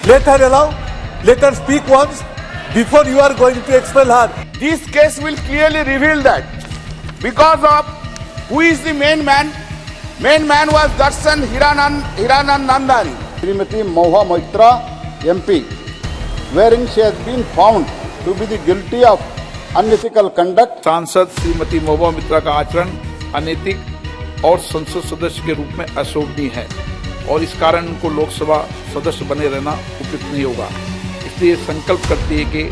Let her allow. Let her speak once before you are going to expel her. This case will clearly reveal that because of who is the main man. Main man was Darshan Hiranandani. Srimati Mahua Moitra MP, wherein she has been found to be the guilty of unethical conduct. सांसद श्रीमती महुआ मोइत्रा का आचरण अनैतिक और संसद सदस्य के रूप में अशोभनीय है और इस कारण उनको लोकसभा सदस्य बने रहना उचित नहीं होगा। इसलिए संकल्प करती है कि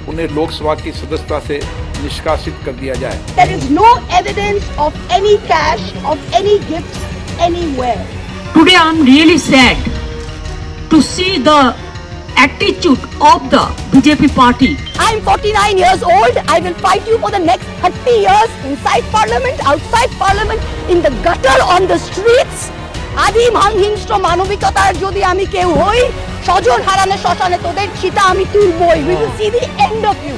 उन्हें लोकसभा की सदस्यता से निष्कासित कर दिया जाए। There is no evidence of any cash, of any gifts anywhere. Today I am really sad to see the attitude of the BJP party. I am 49 years old. I will fight you for the next 30 years inside parliament, outside parliament, in the gutter, on the streets. আদিম হিংস্র মানবিকতার যদি আমি কেউ হই, স্বজন হারানো শ্মশানে তোদের চিতা আমি তুলবই। We will see the end of you.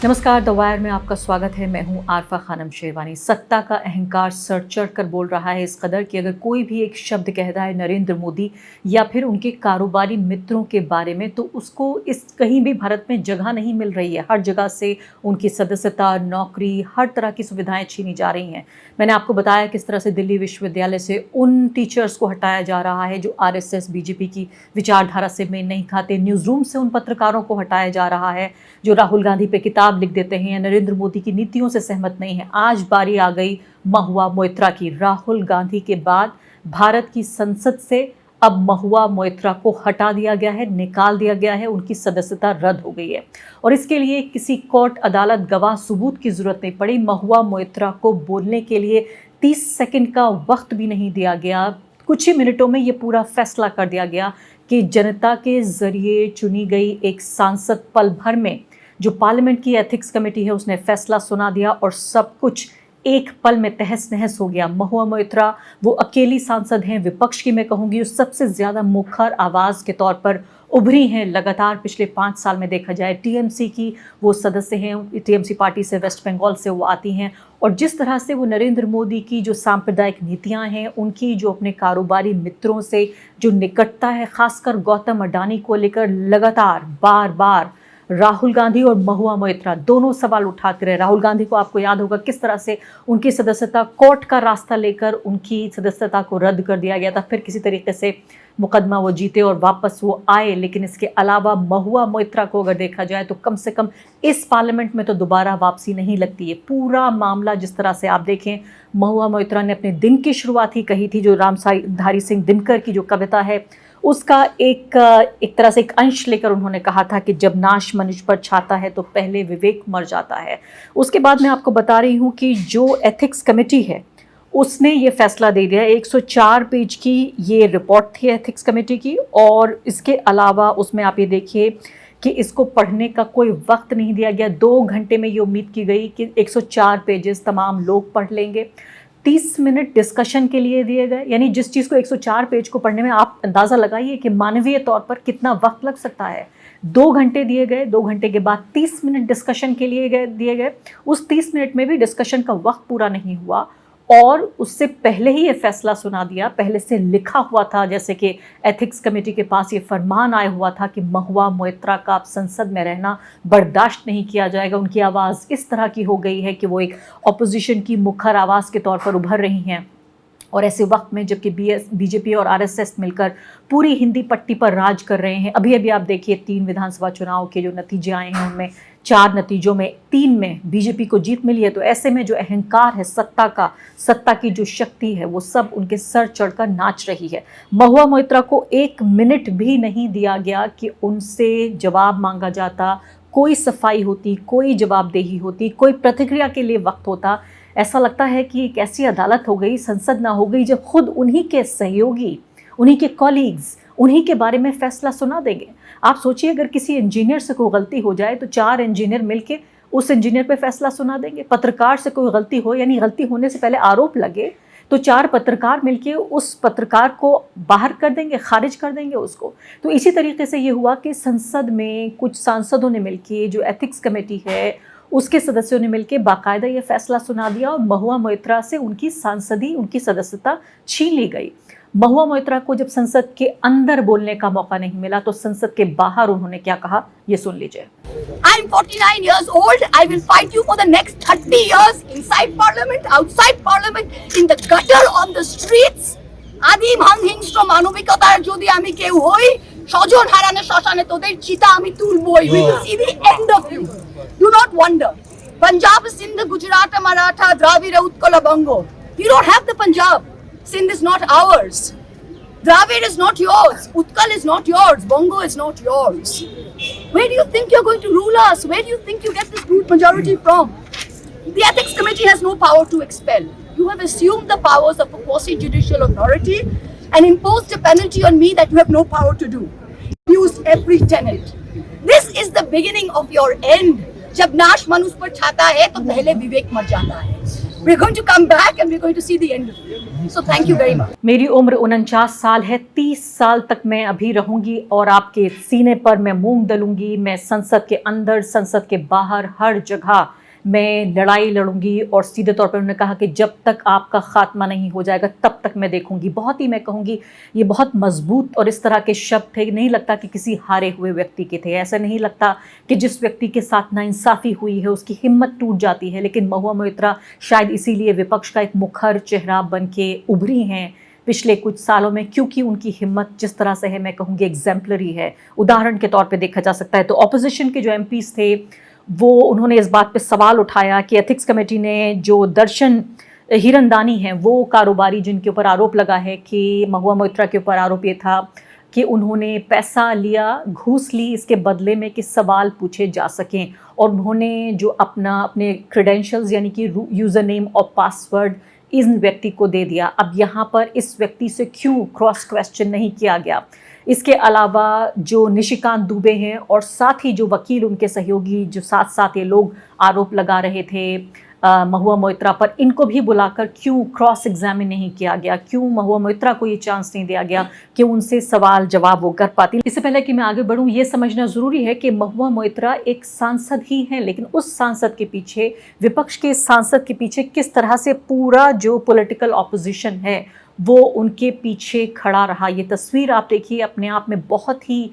नमस्कार, द वायर में आपका स्वागत है। मैं हूं आरफा खानम शेरवानी। सत्ता का अहंकार सर चढ़कर बोल रहा है इस कदर कि अगर कोई भी एक शब्द कहता है नरेंद्र मोदी या फिर उनके कारोबारी मित्रों के बारे में तो उसको इस कहीं भी भारत में जगह नहीं मिल रही है। हर जगह से उनकी सदस्यता, नौकरी, हर तरह की सुविधाएं छीनी जा रही हैं। मैंने आपको बताया किस तरह से दिल्ली विश्वविद्यालय से उन टीचर्स को हटाया जा रहा है जो आरएसएस बीजेपी की विचारधारा से मेल नहीं खाते। न्यूज़ रूम से उन पत्रकारों को हटाया जा रहा है जो राहुल गांधी पे किताब लिख देते हैं, नरेंद्र मोदी की नीतियों से सहमत नहीं है। आज बारी आ गई महुआ मोइत्रा की। राहुल गांधी के बाद भारत की संसद से अब महुआ मोइत्रा को हटा दिया गया है, निकाल दिया गया है, उनकी सदस्यता रद्द हो गई है और इसके लिए किसी कोर्ट, अदालत, गवाह, सबूत की जरूरत नहीं पड़ी। महुआ मोइत्रा को बोलने के लिए 30 सेकंड का वक्त भी नहीं दिया गया। कुछ ही मिनटों में ये पूरा फैसला कर दिया गया कि जनता के जरिए चुनी गई एक सांसद पल भर में जो पार्लियामेंट की एथिक्स कमेटी है उसने फैसला सुना दिया और सब कुछ एक पल में तहस नहस हो गया। महुआ मोइत्रा वो अकेली सांसद हैं, विपक्ष की मैं कहूँगी सबसे ज़्यादा मुखर आवाज़ के तौर पर उभरी हैं। लगातार पिछले 5 साल में देखा जाए टीएमसी की वो सदस्य हैं, टीएमसी पार्टी से, वेस्ट बंगाल से वो आती हैं और जिस तरह से वो नरेंद्र मोदी की जो सांप्रदायिक नीतियां हैं, उनकी जो अपने कारोबारी मित्रों से जो निकटता है, खासकर गौतम अडानी को लेकर लगातार बार बार राहुल गांधी और महुआ मोइत्रा दोनों सवाल उठाते रहे। राहुल गांधी को आपको याद होगा किस तरह से उनकी सदस्यता कोर्ट का रास्ता लेकर उनकी सदस्यता को रद्द कर दिया गया था, फिर किसी तरीके से मुकदमा वो जीते और वापस वो आए। लेकिन इसके अलावा महुआ मोइत्रा को अगर देखा जाए तो कम से कम इस पार्लियामेंट में तो दोबारा वापसी नहीं लगती है। पूरा मामला जिस तरह से आप देखें, महुआ मोइत्रा ने अपने दिन की शुरुआत ही कही थी, जो रामधारी सिंह दिनकर की जो कविता है उसका एक तरह से एक अंश लेकर उन्होंने कहा था कि जब नाश मनुष्य पर छाता है तो पहले विवेक मर जाता है। उसके बाद मैं आपको बता रही हूँ कि जो एथिक्स कमेटी है उसने ये फैसला दे दिया। 104 पेज की ये रिपोर्ट थी एथिक्स कमेटी की और इसके अलावा उसमें आप ये देखिए कि इसको पढ़ने का कोई वक्त नहीं दिया गया। 2 घंटे में ये उम्मीद की गई कि 104 पेजेस तमाम लोग पढ़ लेंगे। 30 मिनट डिस्कशन के लिए दिए गए, यानी जिस चीज़ को 104 पेज को पढ़ने में आप अंदाज़ा लगाइए कि मानवीय तौर पर कितना वक्त लग सकता है। 2 घंटे दिए गए, 2 घंटे के बाद 30 मिनट डिस्कशन के लिए दिए गए। उस 30 मिनट में भी डिस्कशन का वक्त पूरा नहीं हुआ और उससे पहले ही ये फैसला सुना दिया, पहले से लिखा हुआ था, जैसे कि एथिक्स कमेटी के पास ये फरमान आया हुआ था कि महुआ मोइत्रा का अब संसद में रहना बर्दाश्त नहीं किया जाएगा। उनकी आवाज़ इस तरह की हो गई है कि वो एक ऑपोजिशन की मुखर आवाज़ के तौर पर उभर रही हैं और ऐसे वक्त में जबकि बीजेपी और आरएसएस मिलकर पूरी हिंदी पट्टी पर राज कर रहे हैं। अभी आप देखिए 3 विधानसभा चुनाव के जो नतीजे आए हैं उनमें 4 नतीजों में 3 में बीजेपी को जीत मिली है। तो ऐसे में जो अहंकार है सत्ता की जो शक्ति है वो सब उनके सर चढ़कर नाच रही है। महुआ मोइत्रा को 1 मिनट भी नहीं दिया गया कि उनसे जवाब मांगा जाता, कोई सफाई होती, कोई जवाबदेही होती, कोई प्रतिक्रिया के लिए वक्त होता। ऐसा लगता है कि एक ऐसी अदालत हो गई, संसद ना हो गई जब खुद उन्हीं के सहयोगी, उन्हीं के कॉलीग्स उन्हीं के बारे में फैसला सुना देंगे। आप सोचिए अगर किसी इंजीनियर से कोई गलती हो जाए तो 4 इंजीनियर मिलके उस इंजीनियर पे फैसला सुना देंगे। पत्रकार से कोई गलती हो, यानी गलती होने से पहले आरोप लगे तो 4 पत्रकार मिलके उस पत्रकार को बाहर कर देंगे, खारिज कर देंगे उसको। तो इसी तरीके से ये हुआ कि संसद में कुछ सांसदों ने मिलके, जो एथिक्स कमेटी है उसके सदस्यों ने मिलकर बाकायदा ये फैसला सुना दिया और महुआ मोइत्रा से उनकी सांसदी, उनकी सदस्यता छीन ली गई। महुआ मोइत्रा को जब संसद के अंदर बोलने का मौका नहीं मिला तो संसद के बाहर उन्होंने क्या कहा, ये सुन लीजिए। I'm 49 years old. I will fight you for the next 30 years inside parliament, outside parliament, in the gutter, on the streets. আদিম হিংস্র মানবিকতার যদি আমি কেউ হই, স্বজন হারানো শ্মশানে তোদের চিতা আমি তুলবই। We will see the end of you. Do not wonder. Punjab, Sindh, Gujarat, Maratha, Dravida, Utkala, Bango. You don't have the Punjab. Sindh is not ours. Dravid is not yours. Utkal is not yours. Bongo is not yours. Where do you think you're going to rule us? Where do you think you get this brute majority from? The Ethics Committee has no power to expel. You have assumed the powers of a quasi-judicial authority and imposed a penalty on me that you have no power to do. Used every tenet. This is the beginning of your end. जब नाश मनुष्य पर छाता है तो पहले विवेक मर जाता है. We're going to come back and we're going to see the end of it. So thank you very much. मेरी उम्र 49 साल है, 30 साल तक मैं अभी रहूंगी और आपके सीने पर मैं मूंग दलूंगी। मैं संसद के अंदर, संसद के बाहर, हर जगह मैं लड़ाई लड़ूंगी। और सीधे तौर पर उन्होंने कहा कि जब तक आपका खात्मा नहीं हो जाएगा तब तक मैं देखूंगी। बहुत ही, मैं कहूँगी, ये बहुत मजबूत और इस तरह के शब्द थे। नहीं लगता कि किसी हारे हुए व्यक्ति के थे। ऐसा नहीं लगता कि जिस व्यक्ति के साथ नाइंसाफ़ी हुई है उसकी हिम्मत टूट जाती है। लेकिन महुआ मोइत्रा शायद इसीलिए विपक्ष का एक मुखर चेहरा बन के उभरी हैं पिछले कुछ सालों में, क्योंकि उनकी हिम्मत जिस तरह से है, मैं कहूँगी एग्जाम्पलरी है। उदाहरण के तौर पे देखा जा सकता है तो ऑपोजिशन के जो एमपीज़ थे वो, उन्होंने इस बात पे सवाल उठाया कि एथिक्स कमेटी ने जो दर्शन हिरनदानी हैं, वो कारोबारी जिनके ऊपर आरोप लगा है कि महुआ मोइत्रा के ऊपर आरोप ये था कि उन्होंने पैसा लिया, घूस ली इसके बदले में कि सवाल पूछे जा सकें। और उन्होंने जो अपने क्रेडेंशियल्स यानी कि यूज़र नेम और पासवर्ड इन व्यक्ति को दे दिया। अब यहाँ पर इस व्यक्ति से क्यों क्रॉस क्वेश्चन नहीं किया गया? इसके अलावा जो निशिकांत दुबे हैं और साथ ही जो वकील उनके सहयोगी जो साथ साथ ये लोग आरोप लगा रहे थे महुआ मोइत्रा पर, इनको भी बुलाकर क्यों क्रॉस एग्जामिन नहीं किया गया? क्यों महुआ मोइत्रा को ये चांस नहीं दिया गया कि उनसे सवाल जवाब वो कर पाती? इससे पहले कि मैं आगे बढ़ूं, ये समझना ज़रूरी है कि महुआ मोइत्रा एक सांसद ही हैं, लेकिन उस सांसद के पीछे, विपक्ष के सांसद के पीछे किस तरह से पूरा जो पॉलिटिकल ऑपोजिशन है वो उनके पीछे खड़ा रहा। ये तस्वीर आप देखिए, अपने आप में बहुत ही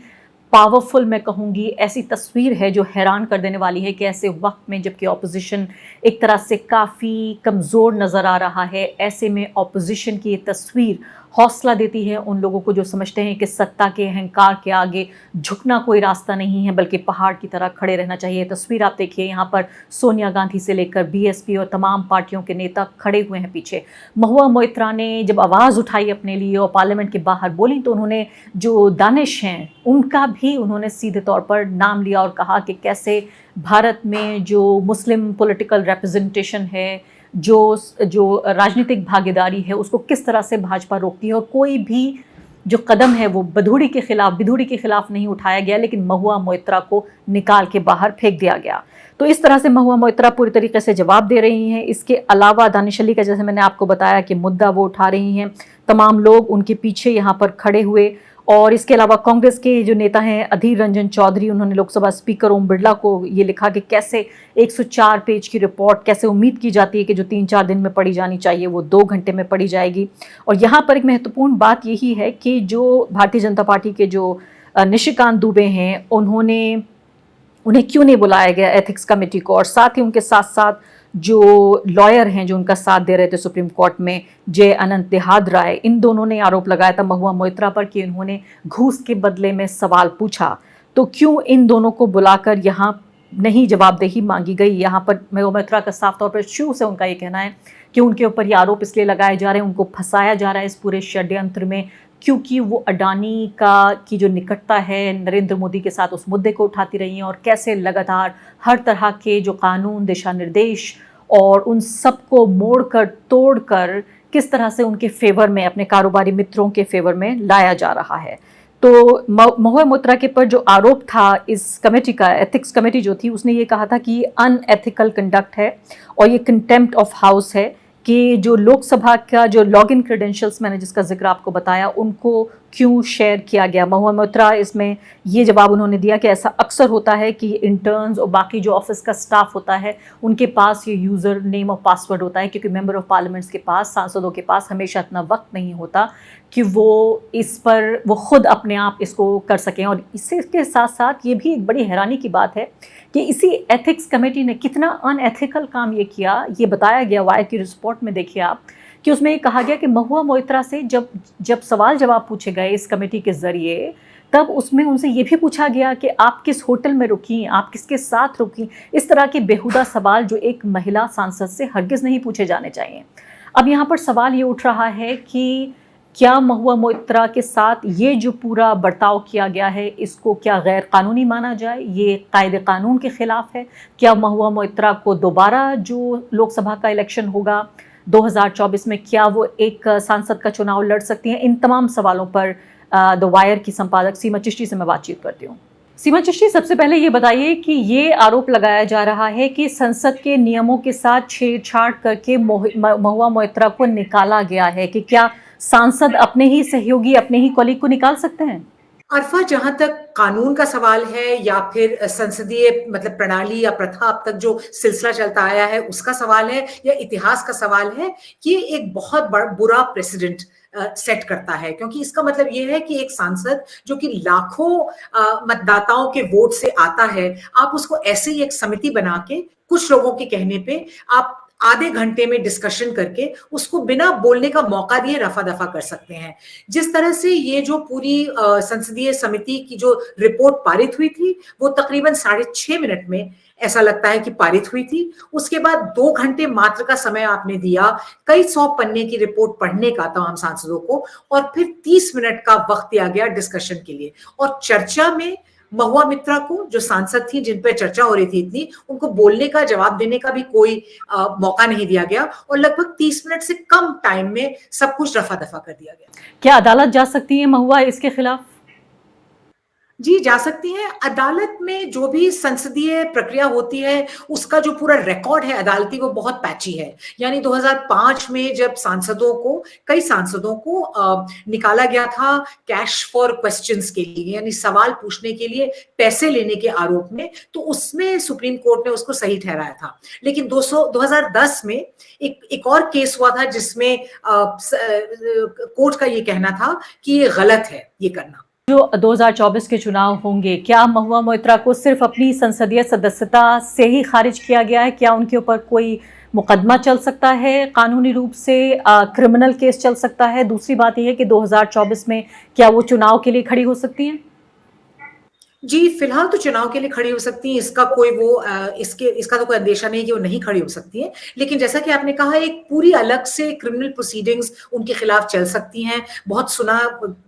पावरफुल, मैं कहूँगी ऐसी तस्वीर है जो हैरान कर देने वाली है कि ऐसे वक्त में जबकि ऑपोजिशन एक तरह से काफ़ी कमज़ोर नज़र आ रहा है, ऐसे में ऑपोजिशन की ये तस्वीर हौसला देती है उन लोगों को जो समझते हैं कि सत्ता के अहंकार के आगे झुकना कोई रास्ता नहीं है बल्कि पहाड़ की तरह खड़े रहना चाहिए। तस्वीर आप देखिए, यहाँ पर सोनिया गांधी से लेकर बीएसपी और तमाम पार्टियों के नेता खड़े हुए हैं पीछे। महुआ मोइत्रा ने जब आवाज़ उठाई अपने लिए और पार्लियामेंट के बाहर बोली तो उन्होंने जो दानिश हैं उनका भी उन्होंने सीधे तौर पर नाम लिया और कहा कि कैसे भारत में जो मुस्लिम पॉलिटिकल रिप्रेजेंटेशन है, जो राजनीतिक भागीदारी है, उसको किस तरह से भाजपा रोकती है। और कोई भी जो कदम है वो बिधूड़ी के खिलाफ नहीं उठाया गया, लेकिन महुआ मोइत्रा को निकाल के बाहर फेंक दिया गया। तो इस तरह से महुआ मोइत्रा पूरी तरीके से जवाब दे रही हैं। इसके अलावा दानिश अली का, जैसे मैंने आपको बताया कि मुद्दा वो उठा रही हैं, तमाम लोग उनके पीछे यहाँ पर खड़े हुए। और इसके अलावा कांग्रेस के जो नेता हैं अधीर रंजन चौधरी, उन्होंने लोकसभा स्पीकर ओम बिरला को ये लिखा कि कैसे 104 पेज की रिपोर्ट, कैसे उम्मीद की जाती है कि जो 3-4 दिन में पढ़ी जानी चाहिए वो 2 घंटे में पढ़ी जाएगी। और यहाँ पर एक महत्वपूर्ण बात यही है कि जो भारतीय जनता पार्टी के जो निशिकांत दुबे हैं उन्हें क्यों नहीं बुलाया गया एथिक्स कमेटी को। और साथ ही उनके साथ साथ जो लॉयर हैं जो उनका साथ दे रहे थे सुप्रीम कोर्ट में, जय अनंत देहाद राय, इन दोनों ने आरोप लगाया था महुआ मोइत्रा पर कि उन्होंने घूस के बदले में सवाल पूछा। तो क्यों इन दोनों को बुलाकर यहाँ नहीं जवाबदेही मांगी गई? यहाँ पर महुआ मोइत्रा का साफ तौर पर शुरू से उनका ये कहना है कि उनके ऊपर ये आरोप इसलिए लगाए जा रहे हैं, उनको फंसाया जा रहा है इस पूरे षड्यंत्र में, क्योंकि वो अडानी की जो निकटता है नरेंद्र मोदी के साथ, उस मुद्दे को उठाती रही हैं। और कैसे लगातार हर तरह के जो कानून, दिशा निर्देश और उन सबको मोड़कर तोड़कर किस तरह से उनके फेवर में, अपने कारोबारी मित्रों के फेवर में लाया जा रहा है। तो महुआ मोइत्रा के पर जो आरोप था इस कमेटी का, एथिक्स कमेटी जो थी, उसने ये कहा था कि अनएथिकल कंडक्ट है और ये कंटेम्प्ट ऑफ हाउस है कि जो लोकसभा का जो लॉगिन क्रेडेंशियल्स मैंने जिसका जिक्र आपको बताया, उनको क्यों शेयर किया गया? महुआ मोइत्रा इसमें ये जवाब उन्होंने दिया कि ऐसा अक्सर होता है कि इंटर्न्स और बाकी जो ऑफिस का स्टाफ होता है उनके पास ये यूज़र नेम और पासवर्ड होता है, क्योंकि मेंबर ऑफ पार्लियामेंट्स के पास, सांसदों के पास हमेशा इतना वक्त नहीं होता कि वो खुद अपने आप इसको कर सकें। और इसके साथ साथ ये भी एक बड़ी हैरानी की बात है कि इसी एथिक्स कमेटी ने कितना अनएथिकल काम ये किया। ये बताया गया वायर की रिपोर्ट में, देखिए आप, कि उसमें ये कहा गया कि महुआ मोइत्रा से जब सवाल जवाब पूछे गए इस कमेटी के ज़रिए, तब उसमें उनसे ये भी पूछा गया कि आप किस होटल में रुकी, आप किसके साथ रुकी। इस तरह के बेहुदा सवाल जो एक महिला सांसद से हरगिज़ नहीं पूछे जाने चाहिए। अब यहाँ पर सवाल ये उठ रहा है कि क्या महुआ मोइत्रा के साथ ये जो पूरा बर्ताव किया गया है, इसको क्या गैर कानूनी माना जाए? ये कायदे कानून के ख़िलाफ़ है? क्या महुआ मोइत्रा को दोबारा जो लोकसभा का इलेक्शन होगा 2024 में, क्या वो एक सांसद का चुनाव लड़ सकती हैं? इन तमाम सवालों पर द वायर की संपादक सीमा चिश्ती से मैं बातचीत करती हूँ। सीमा चिश्ती, सबसे पहले ये बताइए कि ये आरोप लगाया जा रहा है कि संसद के नियमों के साथ छेड़छाड़ करके महुआ मोइत्रा को निकाला गया है, कि क्या सांसद अपने ही सहयोगी, अपने ही कॉलीग को निकाल सकते हैं? अरफा, जहां तक कानून का सवाल है या फिर संसदीय मतलब प्रणाली या प्रथा अब तक जो सिलसिला चलता आया है उसका सवाल है या इतिहास का सवाल है, ये एक बहुत बुरा प्रेसिडेंट सेट करता है। क्योंकि इसका मतलब ये है कि एक सांसद जो कि लाखों मतदाताओं के वोट से आता है, आप उसको ऐसे ही एक समिति बना के कुछ लोगों के कहने पे आप आधे घंटे में डिस्कशन करके उसको बिना बोलने का मौका दिए रफा दफा कर सकते हैं। जिस तरह से ये जो पूरी संसदीय समिति की जो रिपोर्ट पारित हुई थी, वो तकरीबन 6.5 मिनट में ऐसा लगता है कि पारित हुई थी। उसके बाद 2 घंटे मात्र का समय आपने दिया कई 100 पन्ने की रिपोर्ट पढ़ने का तमाम सांसदों को, और फिर 30 मिनट का वक्त दिया गया डिस्कशन के लिए। और चर्चा में महुआ मोइत्रा को, जो सांसद थी जिन पर चर्चा हो रही थी इतनी, उनको बोलने का, जवाब देने का भी कोई मौका नहीं दिया गया, और लगभग 30 मिनट से कम टाइम में सब कुछ रफा दफा कर दिया गया। क्या अदालत जा सकती है महुआ इसके खिलाफ? जी, जा सकती हैं। अदालत में जो भी संसदीय प्रक्रिया होती है उसका जो पूरा रिकॉर्ड है अदालती, वो बहुत पैची है। यानी 2005 में जब कई सांसदों को निकाला गया था कैश फॉर क्वेश्चंस के लिए, यानी सवाल पूछने के लिए पैसे लेने के आरोप में, तो उसमें सुप्रीम कोर्ट ने उसको सही ठहराया था। लेकिन 2010 में एक और केस हुआ था जिसमें कोर्ट का ये कहना था कि ये गलत है ये करना। जो 2024 के चुनाव होंगे, क्या महुआ मोइत्रा को सिर्फ अपनी संसदीय सदस्यता से ही खारिज किया गया है? क्या उनके ऊपर कोई मुकदमा चल सकता है, कानूनी रूप से क्रिमिनल केस चल सकता है? दूसरी बात यह है कि 2024 में क्या वो चुनाव के लिए खड़ी हो सकती हैं? जी, फिलहाल तो चुनाव के लिए खड़ी हो सकती हैं, इसका तो कोई अंदेशा नहीं कि वो नहीं खड़ी हो सकती हैं। लेकिन जैसा कि आपने कहा, एक पूरी अलग से क्रिमिनल प्रोसीडिंग्स उनके खिलाफ चल सकती हैं। बहुत सुना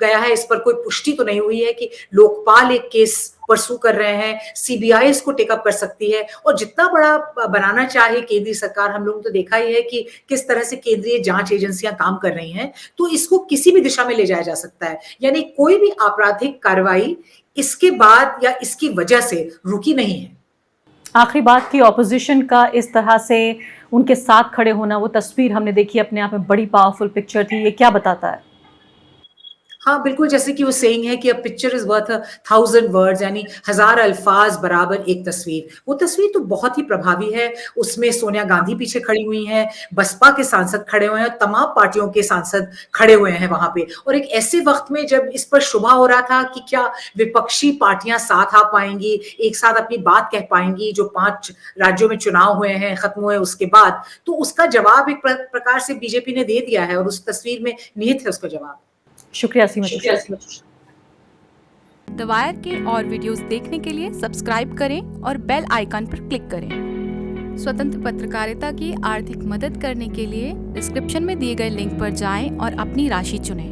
गया है, इस पर कोई पुष्टि तो नहीं हुई है कि लोकपाल एक केस परसू कर रहे हैं, सीबीआई इसको टेकअप कर सकती है। और जितना बड़ा बनाना चाहे केंद्रीय सरकार, हम लोगों ने तो देखा ही है कि किस तरह से केंद्रीय जांच एजेंसियां काम कर रही हैं, तो इसको किसी भी दिशा में ले जाया जा सकता है। यानी कोई भी आपराधिक कार्रवाई इसके बाद या इसकी वजह से रुकी नहीं है। आखिरी बात की, ऑपोजिशन का इस तरह से उनके साथ खड़े होना, वो तस्वीर हमने देखी, अपने आप में बड़ी पावरफुल पिक्चर थी, ये क्या बताता है? हाँ, बिल्कुल, जैसे कि वो सेइंग है कि a picture is worth 1000 words, यानी 1000 अल्फाज बराबर एक तस्वीर। वो तस्वीर तो बहुत ही प्रभावी है। उसमें सोनिया गांधी पीछे खड़ी हुई हैं, बसपा के सांसद खड़े हुए हैं, तमाम पार्टियों के सांसद खड़े हुए हैं वहां पे। और एक ऐसे वक्त में जब इस पर शुबा हो रहा था कि क्या विपक्षी पार्टियां साथ आ पाएंगी, एक साथ अपनी बात कह पाएंगी, जो 5 राज्यों में चुनाव हुए हैं, खत्म हुए उसके बाद, तो उसका जवाब एक प्रकार से बीजेपी ने दे दिया है, और उस तस्वीर में निहित है उसका जवाब। शुक्रिया सीमा। द वायर के और वीडियोस देखने के लिए सब्सक्राइब करें और बेल आइकन पर क्लिक करें। स्वतंत्र पत्रकारिता की आर्थिक मदद करने के लिए डिस्क्रिप्शन में दिए गए लिंक पर जाएं और अपनी राशि चुनें।